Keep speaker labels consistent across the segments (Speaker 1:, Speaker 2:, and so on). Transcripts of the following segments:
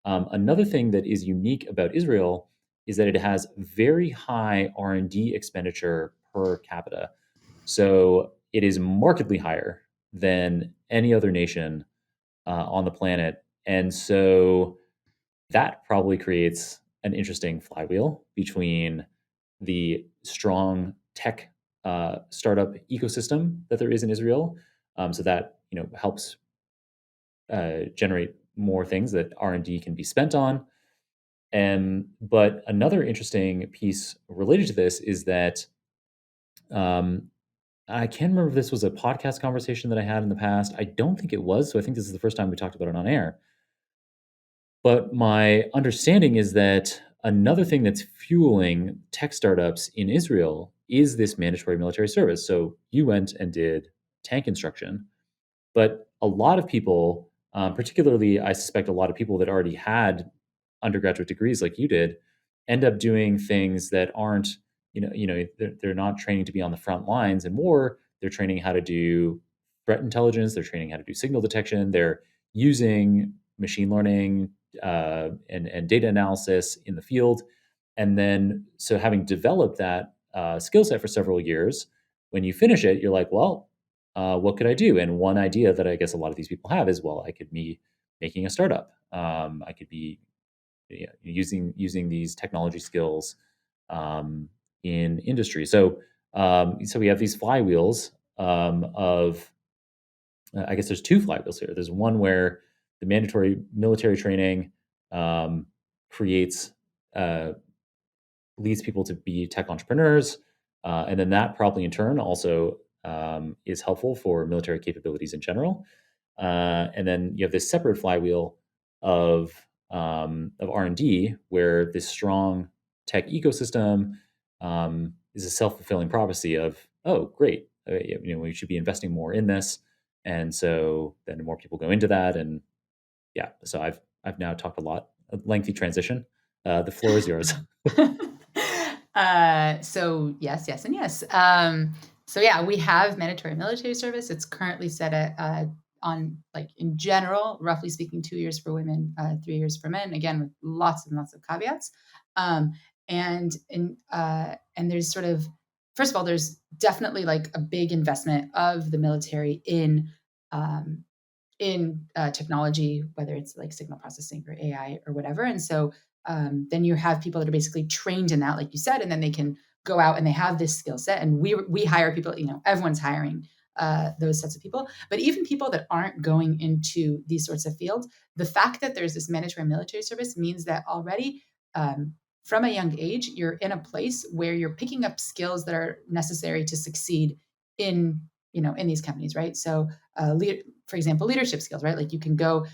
Speaker 1: Another thing that is unique about Israel is that it has very high R&D expenditure per capita. So it is markedly higher than any other nation on the planet. And so that probably creates an interesting flywheel between the strong tech startup ecosystem that there is in Israel. So that helps generate more things that R&D can be spent on. But another interesting piece related to this is that um, I can't remember if this was a podcast conversation that I had in the past. I don't think it was. So I think this is the first time we talked about it on air. But my understanding is that another thing that's fueling tech startups in Israel is this mandatory military service. So you went and did tank instruction, but a lot of people, particularly I suspect a lot of people that already had undergraduate degrees like you did, end up doing things that aren't, they're not training to be on the front lines in war. They're training how to do threat intelligence. They're training how to do signal detection. They're using machine learning and data analysis in the field. And then, so having developed that skill set for several years, when you finish it, you're like, well, what could I do? And one idea that I guess a lot of these people have is, well, I could be making a startup. I could be using these technology skills in industry. So we have these flywheels of I guess there's two flywheels here. There's one where the mandatory military training um, creates leads people to be tech entrepreneurs, and then that probably in turn also is helpful for military capabilities in general. And then you have this separate flywheel of R&D, where this strong tech ecosystem is a self-fulfilling prophecy of, oh, great, we should be investing more in this, and so then more people go into that, and yeah. So I've now talked a lot. A lengthy transition. The floor is yours.
Speaker 2: So yes, yes, and yes. So yeah, we have mandatory military service. It's currently set at on, like, in general, roughly speaking, 2 years for women, 3 years for men. Again, with lots and lots of caveats. Um, and there's sort of, first of all, there's definitely like a big investment of the military um, in technology, whether it's like signal processing or AI or whatever. And so then you have people that are basically trained in that, like you said, and then they can go out and they have this skill set. And we hire people. Everyone's hiring those sets of people. But even people that aren't going into these sorts of fields, the fact that there's this mandatory military service means that already. From a young age, you're in a place where you're picking up skills that are necessary to succeed in in these companies, right? So for example, leadership skills, right? Like you can go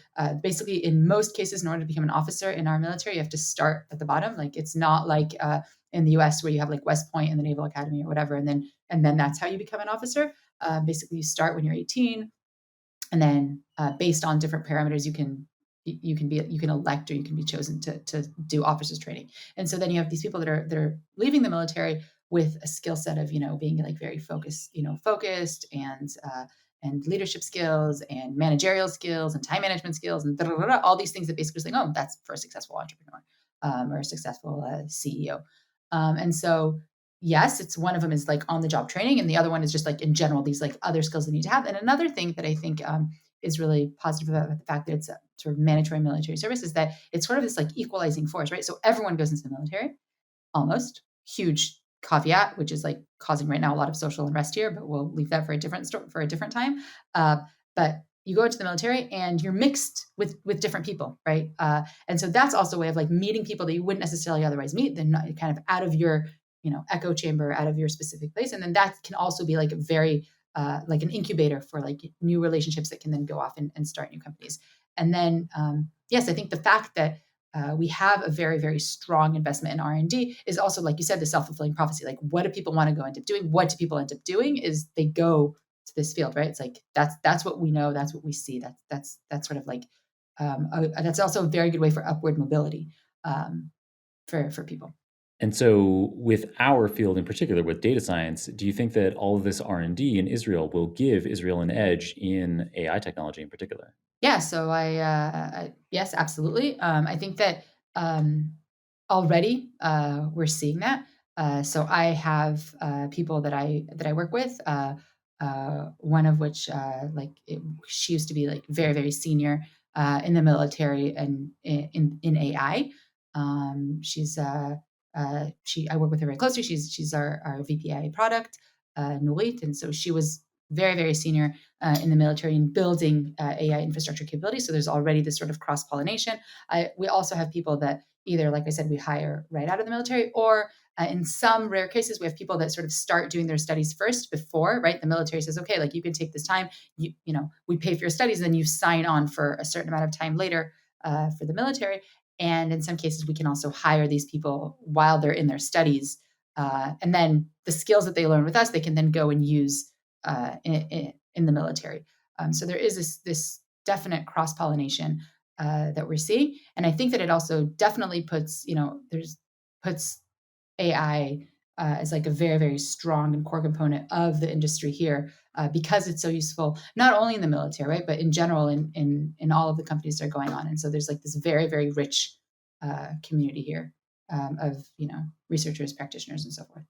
Speaker 2: basically in most cases, in order to become an officer in our military, you have to start at the bottom. Like it's not like in the US where you have like West Point and the Naval Academy or whatever, and then that's how you become an officer. Basically, you start when you're 18, and then based on different parameters, you can elect or you can be chosen to do officers training. And so then you have these people that are leaving the military with a skill set of being like very focused and leadership skills and managerial skills and time management skills and all these things that basically saying, oh, that's for a successful entrepreneur or a successful CEO. And so yes, it's one of them is like on the job training, and the other one is just like in general these like other skills they need to have. And another thing that I think is really positive about the fact that it's a sort of mandatory military service is that it's sort of this like equalizing force, right? So everyone goes into the military, almost. Huge caveat, which is like causing right now a lot of social unrest here, but we'll leave that for a different for a different time. But you go into the military and you're mixed with different people, right? And so that's also a way of like meeting people that you wouldn't necessarily otherwise meet. They're not kind of out of your echo chamber, out of your specific place, and then that can also be like a very like an incubator for like new relationships that can then go off and start new companies. And then yes, I think the fact that we have a very, very strong investment in R&D is also, like you said, the self-fulfilling prophecy. Like, what do people want to go end up doing? What do people end up doing is they go to this field, right? It's like that's what we know, that's what we see. That's sort of like that's also a very good way for upward mobility for people.
Speaker 1: And so, with our field in particular, with data science, do you think that all of this R&D in Israel will give Israel an edge in AI technology in particular?
Speaker 2: Yeah, so yes, absolutely. I think that um, already we're seeing that. So I have people that I work with. One of which, she used to be like very very senior in the military and in AI. She's she I work with her very closely. She's our VPA product, Nurit, and so she was very very senior in the military and building AI infrastructure capabilities. So there's already this sort of cross pollination. We also have people that either, like I said, we hire right out of the military, or in some rare cases, we have people that sort of start doing their studies first before, right? The military says, okay, like you can take this time, we pay for your studies, and then you sign on for a certain amount of time later for the military. And in some cases, we can also hire these people while they're in their studies. And then the skills that they learn with us, they can then go and use in the military. So there is this definite cross pollination that we're seeing, and I think that it also definitely puts AI as like a very very strong and core component of the industry here because it's so useful not only in the military, right, but in general in all of the companies that are going on. And so there's like this very very rich community here of researchers, practitioners, and so forth.